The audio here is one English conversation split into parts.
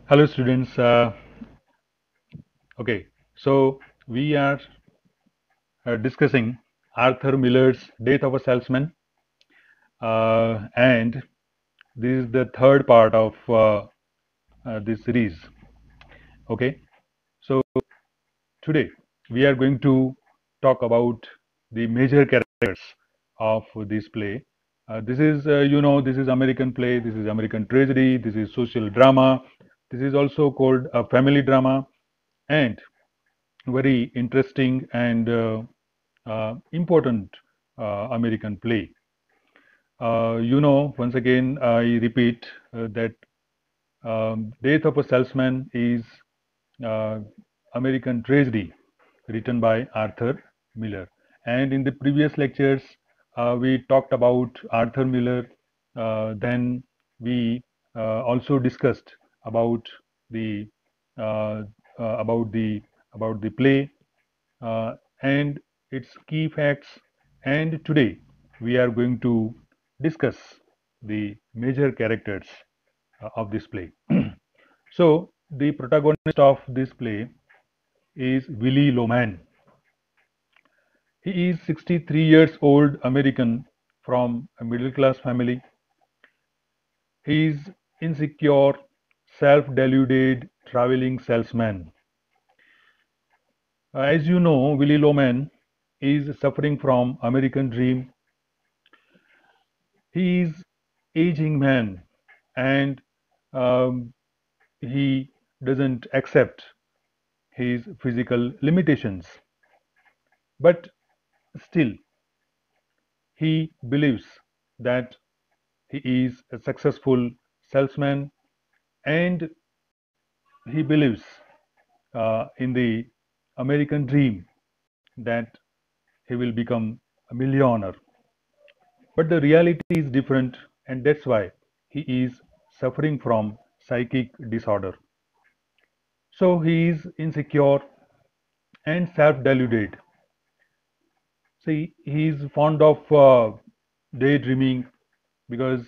Hello, students. Okay, so we are discussing Arthur Miller's Death of a Salesman, and this is the third part of this series. Okay, so today we are going to talk about the major characters of this play. This is American play, this is American tragedy, this is social drama, this is also called a family drama, and very interesting and important American play. Once again, I repeat that Death of a Salesman is uh, American tragedy written by Arthur Miller. And in the previous lectures, we talked about Arthur Miller. Then we also discussed about the uh, about the play uh, and its key facts. And today we are going to discuss the major characters of this play. So, the protagonist of this play is Willie Loman. He is 63 years old American from a middle class family. He is insecure, self-deluded traveling salesman. As you know, Willie Loman is suffering from American dream. He is aging man and um, he doesn't accept his physical limitations, but still he believes that he is a successful salesman, and he believes in the American dream that he will become a millionaire. But the reality is different, and that's why he is suffering from psychic disorder. So he is insecure and self-deluded. See, he is fond of daydreaming because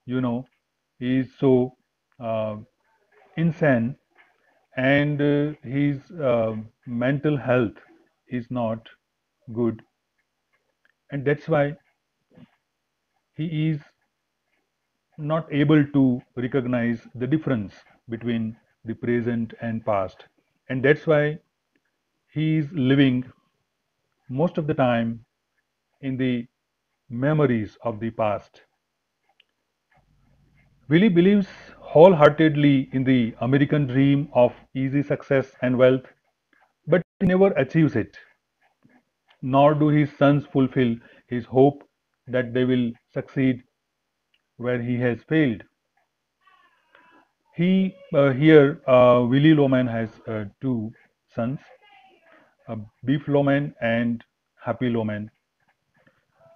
he is so uh, insane, and his mental health is not good, and that's why he is not able to recognize the difference between the present and past, and that's why he is living most of the time in the memories of the past. Willie believes wholeheartedly in the American dream of easy success and wealth, but he never achieves it, nor do his sons fulfill his hope that they will succeed where he has failed. Willie Loman has two sons, Beef Loman and Happy Loman.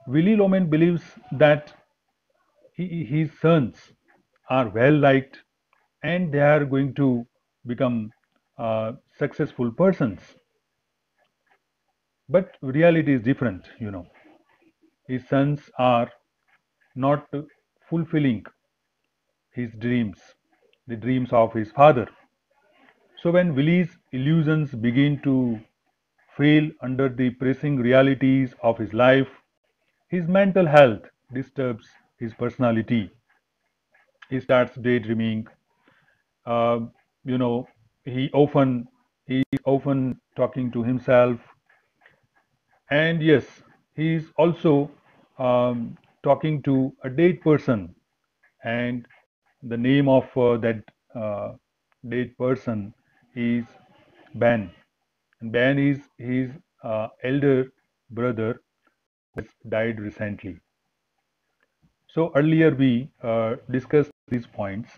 Willie Loman believes that his sons are well liked and they are going to become successful persons. But reality is different. His sons are not fulfilling his dreams, the dreams of his father. So when Willie's illusions begin to fail under the pressing realities of his life, his mental health disturbs his personality. He starts daydreaming. Uh, you know, he is often talking to himself, and yes, he is also talking to a dead person, and the name of that uh, dead person is Ben. And Ben is his elder brother who has died recently. So earlier we discussed these points.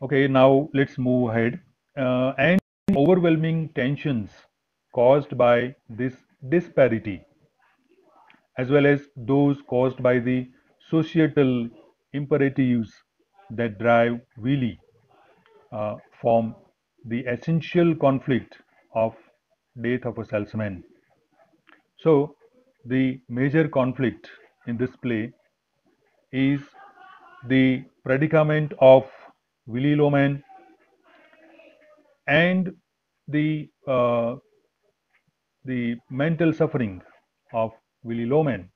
Okay, now let's move ahead. And overwhelming tensions caused by this disparity, as well as those caused by the societal imperatives that drive Willie, form the essential conflict of Death of a Salesman. So, the major conflict in this play is the predicament of Willie Loman and the the mental suffering of Willy Loman.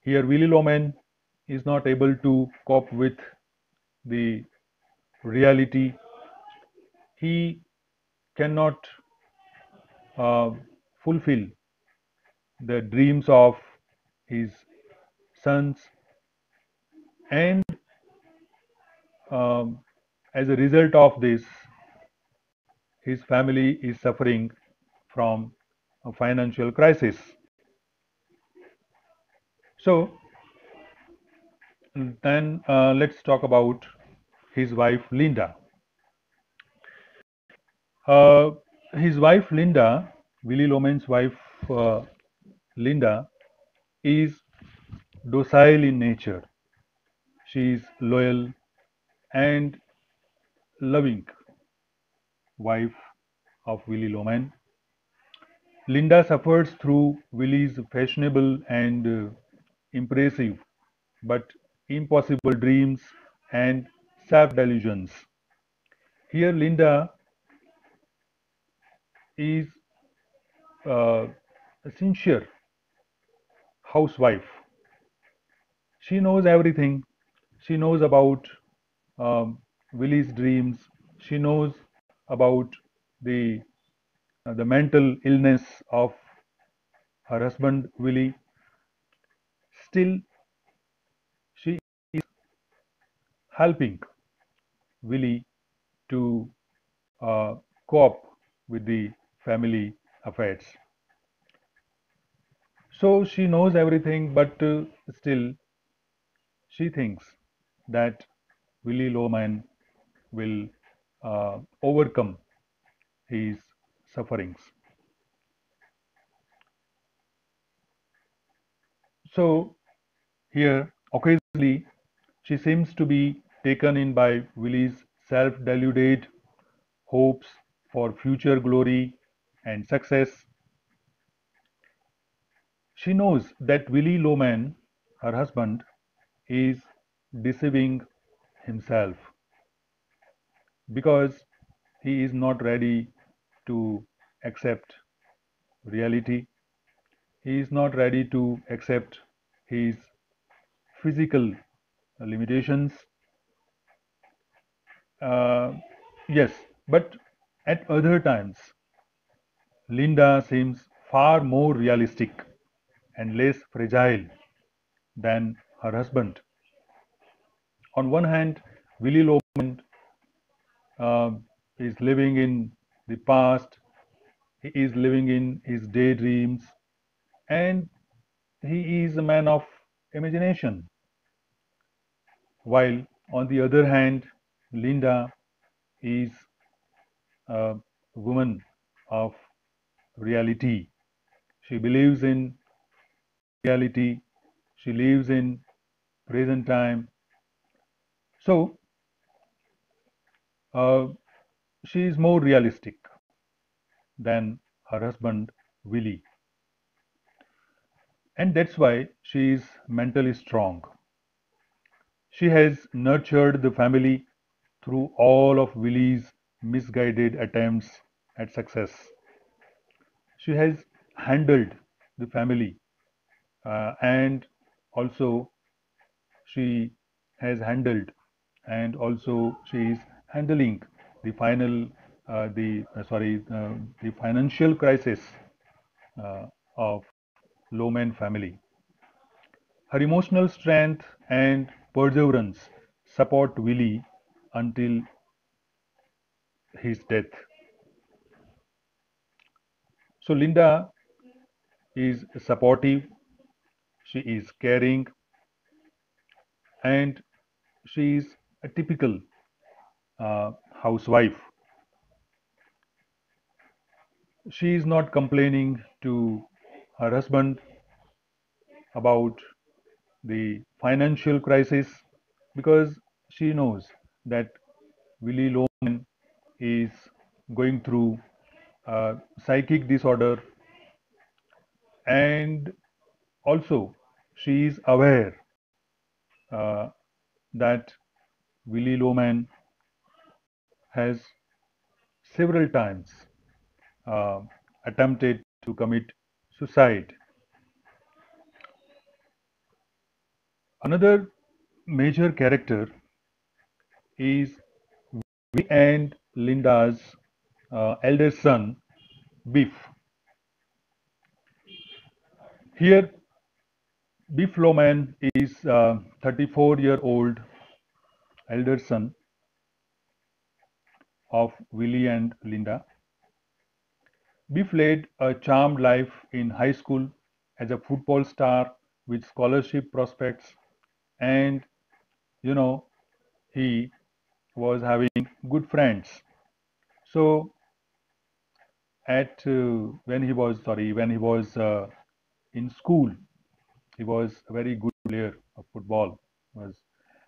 Here, Willy Loman is not able to cope with the reality. He cannot uh, fulfill the dreams of his sons, and um, as a result of this, his family is suffering from a financial crisis. So, then let's talk about his wife Linda. Uh, his wife Linda, Willy Loman's wife uh, Linda, is docile in nature. She is loyal and loving wife of Willy Loman. Linda suffers through Willy's fashionable and impressive but impossible dreams and self delusions. Here, Linda is a sincere housewife. She knows everything. She knows about um, Willy's dreams. She knows about the the mental illness of her husband Willy. Still, she is helping Willy to uh, cope with the family affairs. So she knows everything, but still she thinks that Willy Loman will overcome his sufferings. So here, occasionally, she seems to be taken in by Willy's self deluded hopes for future glory and success. She knows that Willy Loman, her husband, is deceiving himself because he is not ready to accept reality. He is not ready to accept his physical limitations. Uh, yes, but at other times, Linda seems far more realistic and less fragile than her husband. On one hand, Willy Loman uh, is living in the past, he is living in his daydreams, and he is a man of imagination. While on the other hand, Linda is a woman of reality. She believes in reality, she lives in present time. So uh, she is more realistic than her husband Willie, and that's why she is mentally strong. She has nurtured the family through all of Willie's misguided attempts at success. She has handled the family, and also she has handled and also she is handling the final the sorry the financial crisis of Loman family. Her emotional strength and perseverance support Willie until his death. So Linda is supportive, she is caring, and she is a typical housewife. She is not complaining to her husband about the financial crisis because she knows that Willie Loman is going through a psychic disorder, and also she is aware uh, that Willie Loman has several times uh, attempted to commit suicide. Another major character is Willie and Linda's elder son, Biff. Here, Biff Loman is 34-year-old elder son of Willie and Linda. Biff led a charmed life in high school as a football star with scholarship prospects, and you know he was having good friends. So at when he was in school, he was a very good player of football, was,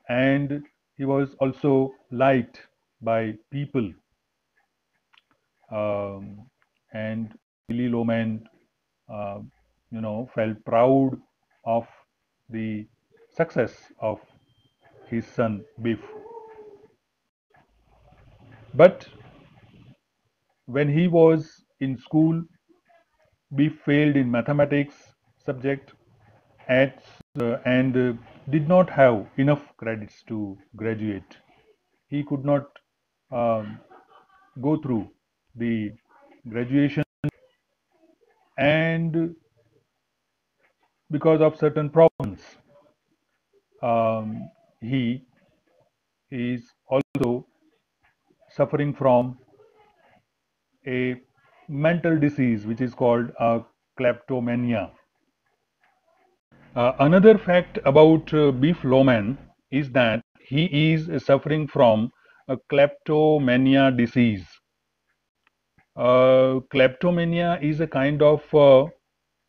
and he was also liked by people, and Billy Loman, uh, felt proud of the success of his son Biff. But when he was in school, Biff failed in mathematics subject at, and did not have enough credits to graduate. He could not um, go through the graduation, and because of certain problems, he is also suffering from a mental disease which is called kleptomania. Another fact about Beef Loman is that he is suffering from a kleptomania disease. Kleptomania is a kind of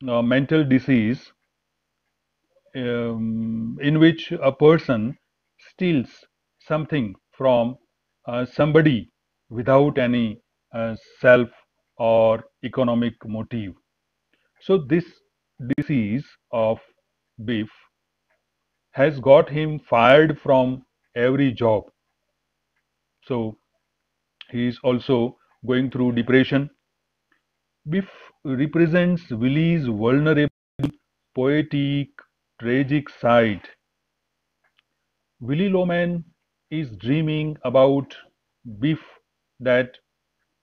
mental disease in which a person steals something from somebody without any self or economic motive. So, this disease of beef has got him fired from every job. So, he is also going through depression. Biff represents Willie's vulnerable, poetic, tragic side. Willie Loman is dreaming about Biff, that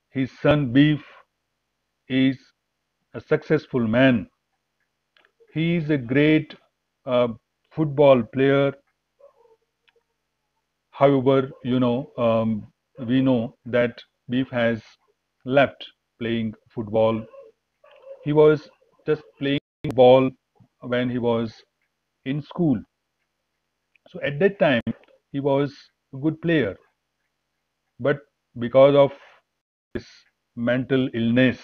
his son Biff is a successful man. He is a great uh, football player. However, we know that Biff has left playing football. He was just playing ball when he was in school. So at that time, he was a good player. But because of this mental illness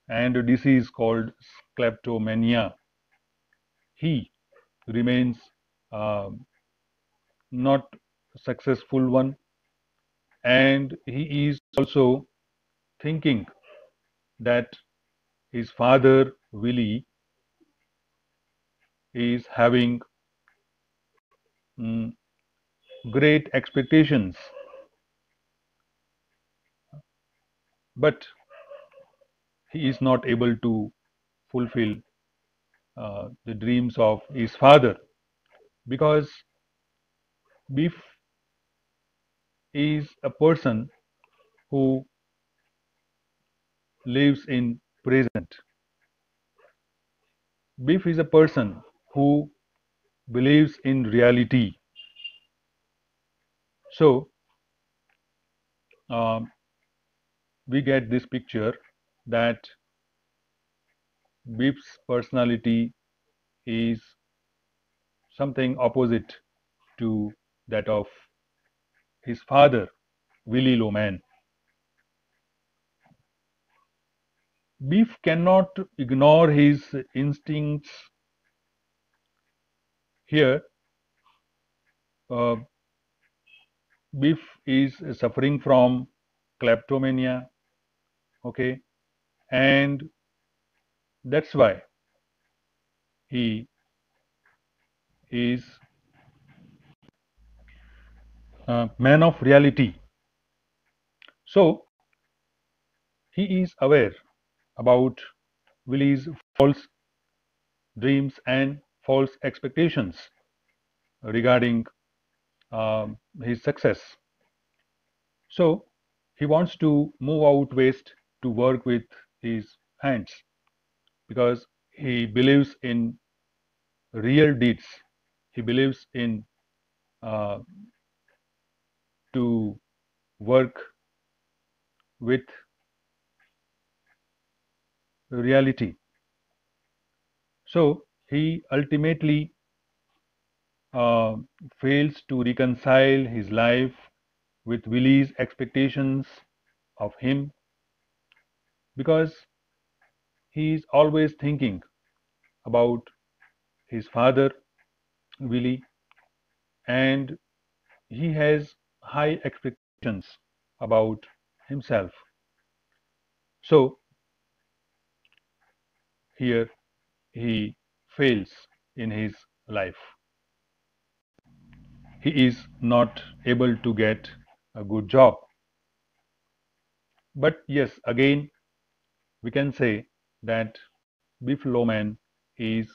and a disease called kleptomania, he remains um not a successful one, and he is also thinking that his father Willie is having mm, great expectations, but he is not able to fulfill the dreams of his father, because Biff is a person who lives in present. Biff is a person who believes in reality. So um, we get this picture that Biff's personality is something opposite to that of his father, Willie Loman. Biff cannot ignore his instincts here. Uh, Biff is suffering from kleptomania, okay, and that's why he is a man of reality. So He is aware about Willy's false dreams and false expectations regarding his success. So he wants to move out west to work with his hands because he believes in real deeds. He believes in uh, to work with reality. So he ultimately uh, fails to reconcile his life with Willy's expectations of him because he is always thinking about his father, Willy, and he has high expectations about himself. So here he fails in his life. He is not able to get a good job. But yes, again, we can say that Biff Loman is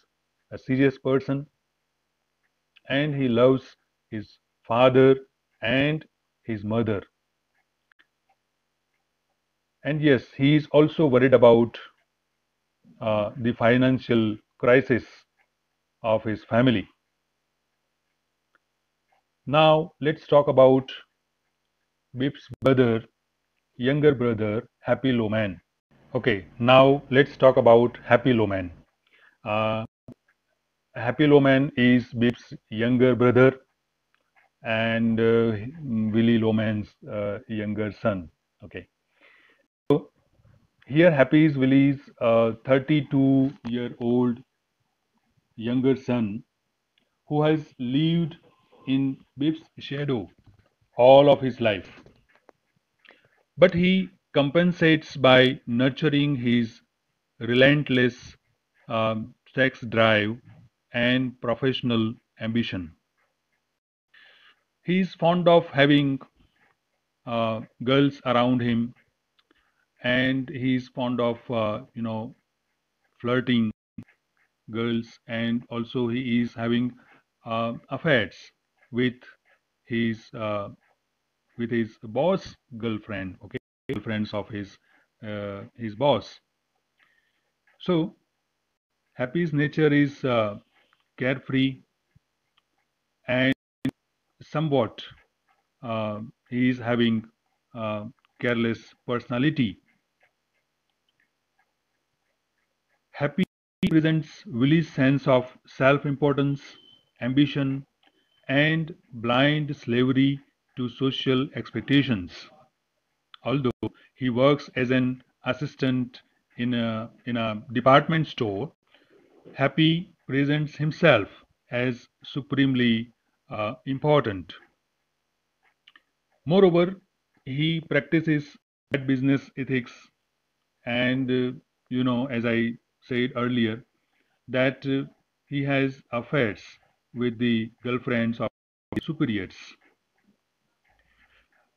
a serious person and he loves his father and his mother. And yes, he is also worried about the financial crisis of his family. Now, let's talk about Biff's brother, younger brother, Happy Loman. Okay, now let's talk about Happy Loman. Uh, Happy Loman is Biff's younger brother and Willy Loman's younger son. Okay, so here Happy is Willy's 32-year-old younger son who has lived in Biff's shadow all of his life. But he compensates by nurturing his relentless sex drive and professional ambition. He is fond of having girls around him, and he is fond of flirting girls, and also he is having affairs with his boss girlfriend. Okay, girlfriends of his boss. So Happy's nature is carefree and somewhat he is having careless personality. Happy presents Willy's sense of self-importance, ambition, and blind slavery to social expectations. Although he works as an assistant in a department store, Happy presents himself as supremely important. Moreover, he practices bad business ethics, and as I said earlier, that he has affairs with the girlfriends of his superiors.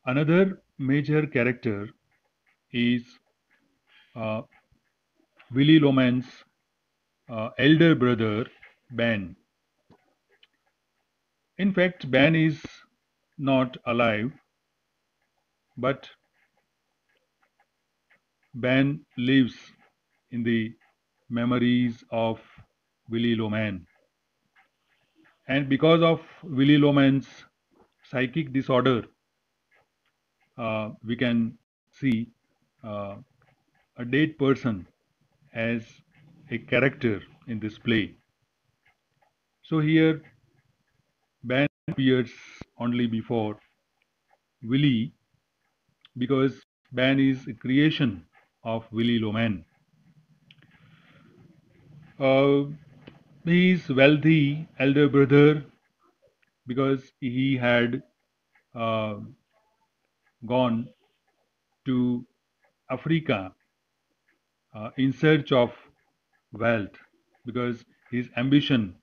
Another major character is uh, Willy Loman's elder brother, Ben. In fact, Ben is not alive, but Ben lives in the memories of Willy Loman. And because of Willy Loman's psychic disorder, we can see uh, a dead person as a character in this play. So here Ben appears only before Willy because Ben is a creation of Willy Loman. Uh, his wealthy elder brother because he had uh, gone to Africa in search of wealth because his ambition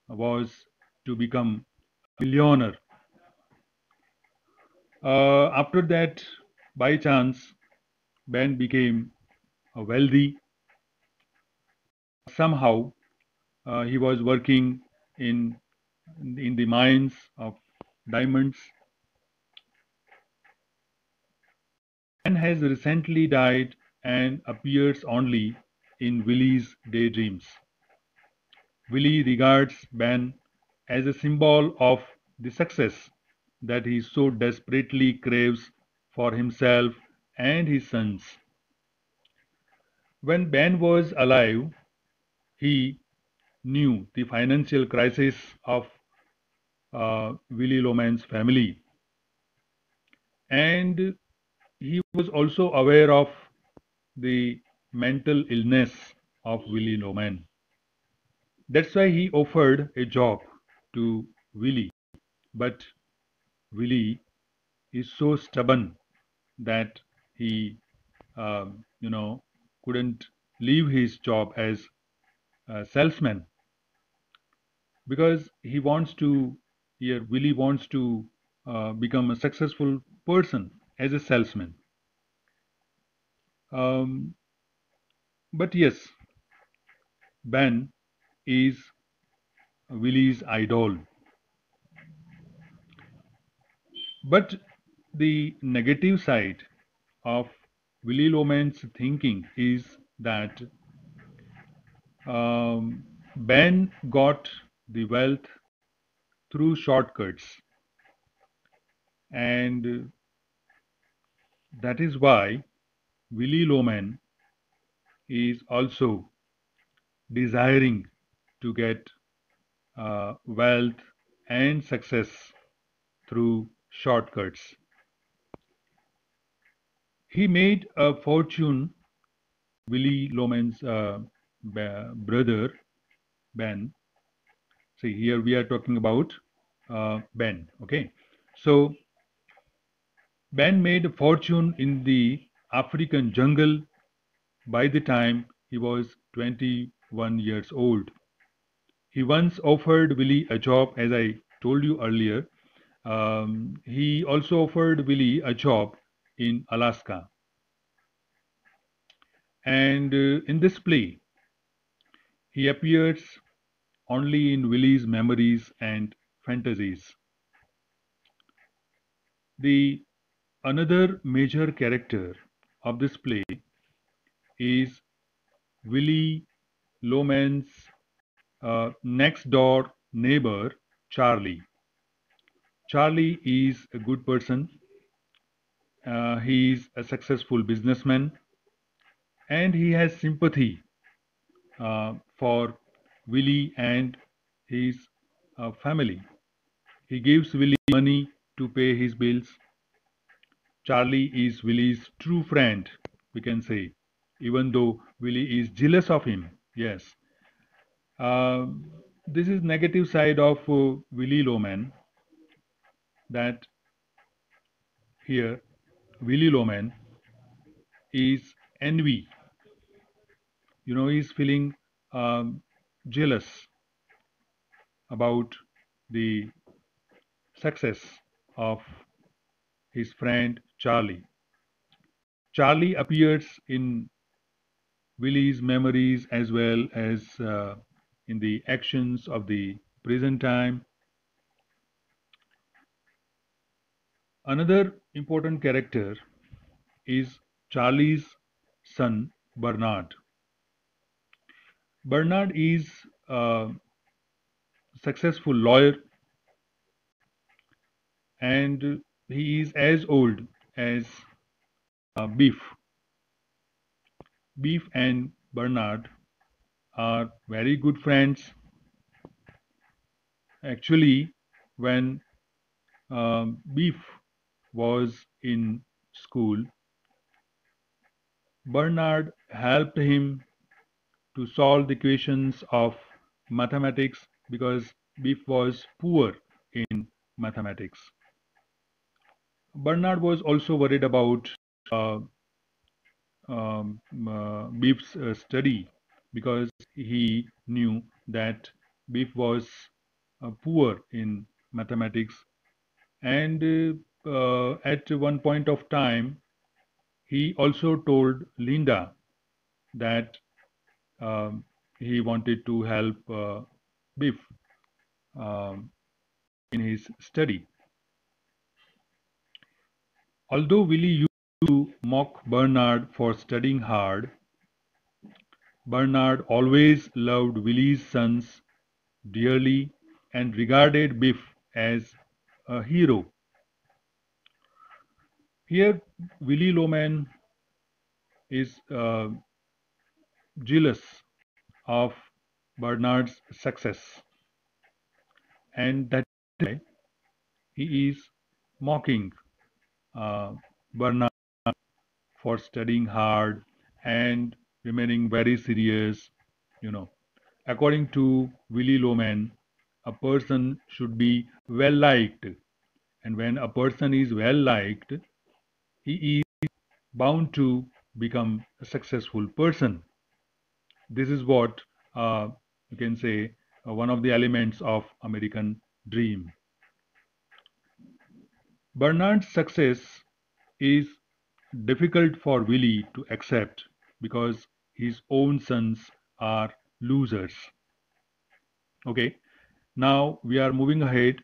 was to become a millionaire. After that, by chance, Ben became wealthy. Somehow, he was working in in the mines of diamonds and has recently died and appears only in Willy's daydreams. Willy regards Ben as a symbol of the success that he so desperately craves for himself and his sons. When Ben was alive, he knew the financial crisis of Willy Loman's family, and he was also aware of the mental illness of Willy Loman. That's why he offered a job to Willy, but Willy is so stubborn that he, you know, couldn't leave his job as a salesman because he wants to. Here, Willy wants to become a successful person as a salesman. Um, but yes, Ben is Willy's idol. But the negative side of Willy Loman's thinking is that Ben got the wealth through shortcuts, and that is why Willy Loman is also desiring to get wealth and success through shortcuts. He made a fortune, Willy Loman's brother Ben. See, here we are talking about Ben. Okay, so Ben made a fortune in the African jungle by the time he was 21 years old. He once offered Willy a job, as I told you earlier. He also offered Willy a job in Alaska. And in this play, he appears only in Willy's memories and fantasies. The another major character of this play is Willy Loman's next door neighbor, Charlie. Charlie is a good person. He is a successful businessman and he has sympathy for Willy and his family. He gives Willy money to pay his bills. Charlie is Willy's true friend, we can say, even though Willy is jealous of him. Yes. This is negative side of Willy Loman, that here Willy Loman is envy. He's feeling jealous about the success of his friend Charlie. Charlie appears in Willy's memories as well as in the actions of the present time. Another important character is Charlie's son Bernard. Bernard is a successful lawyer and he is as old as Beef. Beef and Bernard are very good friends. Actually, when Beef was in school, Bernard helped him to solve the equations of mathematics because Beef was poor in mathematics. Bernard was also worried about uh, Beef's study because he knew that Beef was poor in mathematics, and at one point of time He also told Linda that um, he wanted to help Biff um, in his study. Although Willie used to mock Bernard for studying hard, Bernard always loved Willie's sons dearly and regarded Biff as a hero. Here, Willie Loman is jealous of Bernard's success, and that's why he is mocking uh, Bernard for studying hard and remaining very serious. You know, according to Willie Loman, a person should be well liked, and when a person is well liked, he is bound to become a successful person. This is what you can say one of the elements of American dream. Bernard's success is difficult for Willie to accept because his own sons are losers. Okay, now we are moving ahead.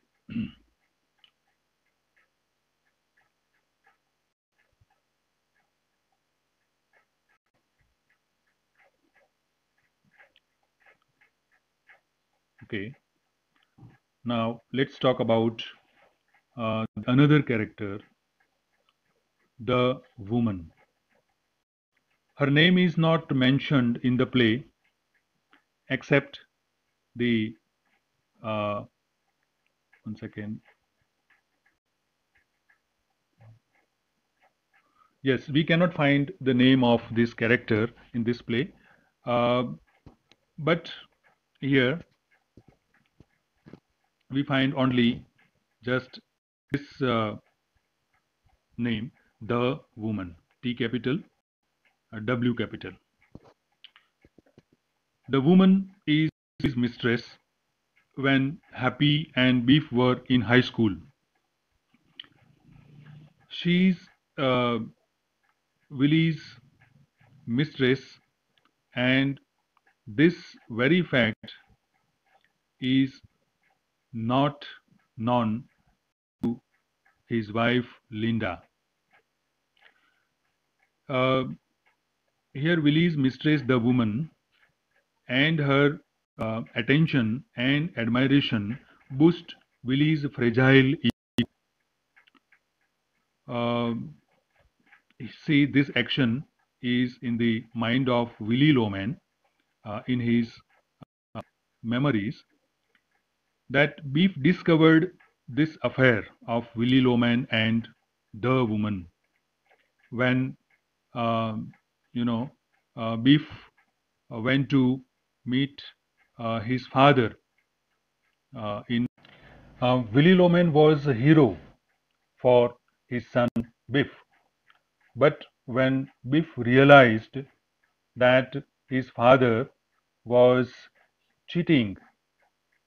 Okay, now let's talk about another character, the woman. Her name is not mentioned in the play except the uh, one second. Yes, we cannot find the name of this character in this play, uh, but here we find only just this name, the woman, T capital, W capital. The woman is his mistress when Happy and Beef were in high school. She's Willie's mistress, and this very fact is not known to his wife Linda. Uh, Here, Willie's mistress, the woman, and her attention and admiration boost Willie's fragile ego. See, this action is in the mind of Willie Loman in his memories that Beef discovered this affair of Willie Loman and the woman when um, you know Beef went to meet his father in Willie Loman was a hero for his son Biff. But when Biff realized that his father was cheating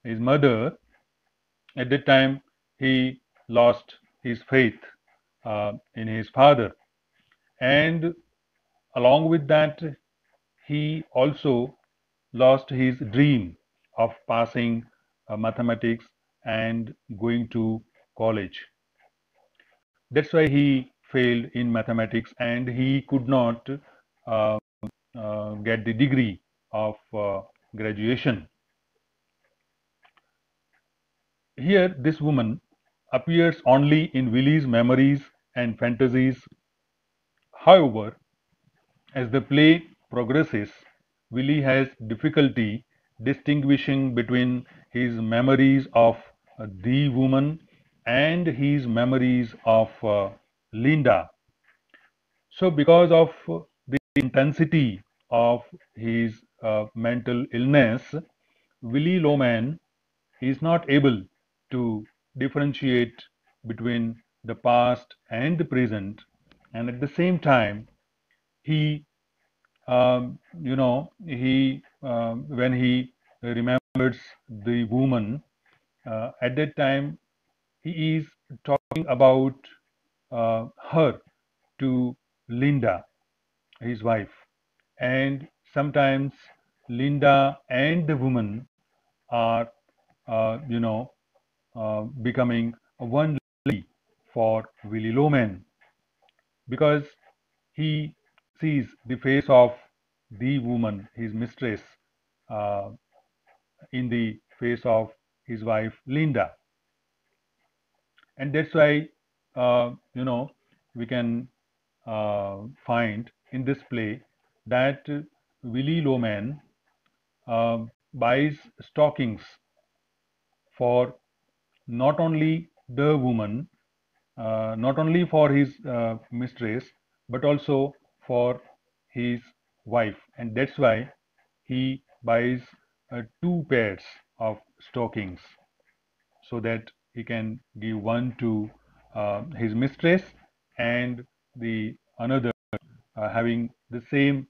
his mother, at that time he lost his faith in his father. And along with that, he also lost his dream of passing mathematics and going to college. That's why he failed in mathematics and he could not uh, get the degree of graduation. Here, this woman appears only in Willie's memories and fantasies. However, as the play progresses, Willie has difficulty distinguishing between his memories of the woman and his memories of Linda. So, because of the intensity of his mental illness, Willie Loman is not able to differentiate between the past and the present, and at the same time, he, he when he remembers the woman, at that time he is talking about her to Linda, his wife, and sometimes Linda and the woman are, you know, becoming one lady for Willy Loman because he sees the face of the woman, his mistress, uh, in the face of his wife Linda, and that's why we can find in this play that Willy Loman buys stockings for not only the woman, not only for his mistress, but also for his wife, and that's why he buys two pairs of stockings so that he can give one to his mistress and the another having the same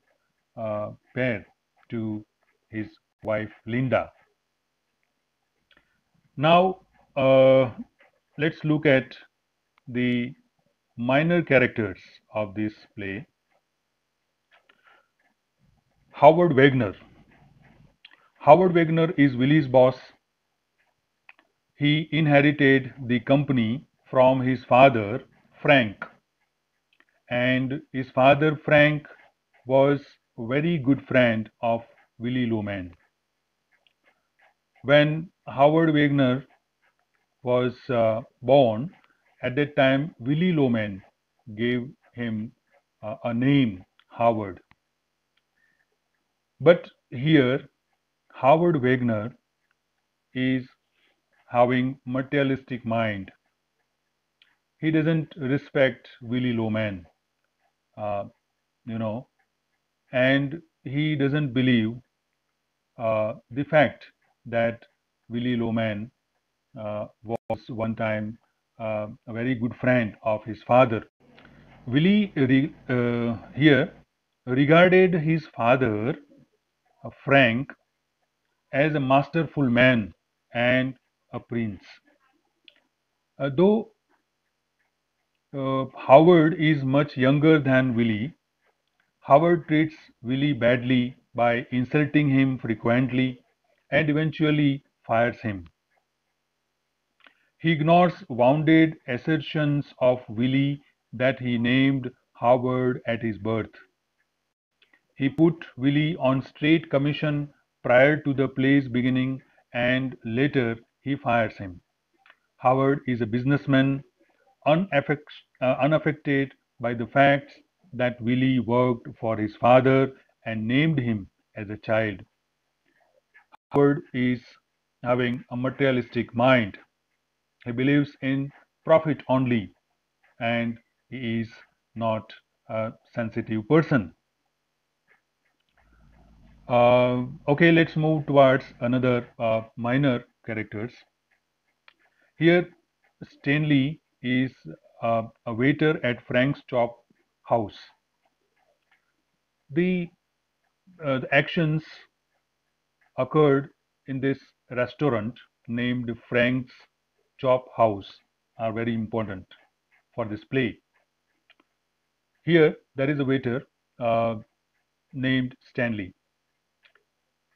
pair to his wife Linda. Now let's look at the minor characters of this play. Howard Wagner. Howard Wagner is Willy's boss. He inherited the company from his father, Frank, and his father, Frank, was a very good friend of Willy Loman. When Howard Wagner was born, at that time, Willy Loman gave him a name, Howard. But here, Howard Wagner is having materialistic mind. He doesn't respect Willy Loman, uh, you know, and he doesn't believe the fact that Willy Loman was one time a very good friend of his father. Willy here regarded his father, Frank, as a masterful man and a prince. Though Howard is much younger than Willy, Howard treats Willy badly by insulting him frequently and eventually fires him. He ignores wounded assertions of Willy that he named Howard at his birth. He put Willy on straight commission prior to the play's beginning and later he fires him. Howard is a businessman unaffected by the fact that Willy worked for his father and named him as a child. Howard is having a materialistic mind. He believes in profit only and he is not a sensitive person. Okay, let's move towards another minor characters. Here, Stanley is a waiter at Frank's Chop House. The actions occurred in this restaurant named Frank's Chop House are very important for this play. Here, there is a waiter uh, named Stanley.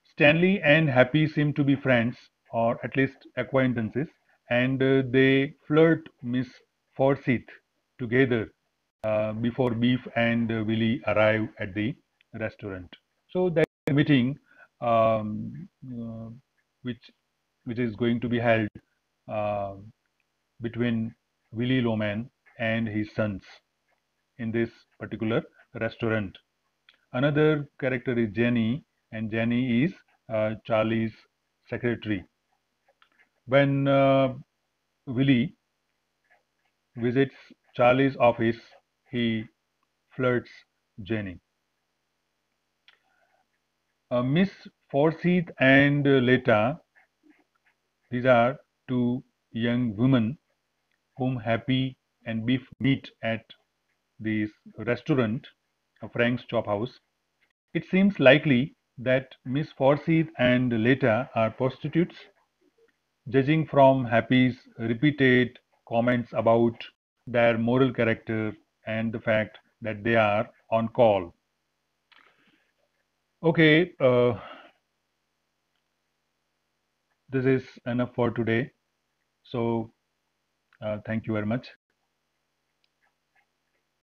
Stanley and Happy seem to be friends, or at least acquaintances, and they flirt Miss Forsyth together before Beef and Willie arrive at the restaurant. So that meeting, which which is going to be held uh, between Willie Loman and his sons in this particular restaurant. Another character is Jenny, and Jenny is Charlie's secretary. When Willie visits Charlie's office, he flirts Jenny. Miss Forsyth and Leta, these are two young women whom Happy and Beef meet at this restaurant, Frank's Chop House. It seems likely that Miss Forsyth and Leta are prostitutes. Judging from Happy's repeated comments about their moral character and the fact that they are on call. Okay, this is enough for today. So thank you very much.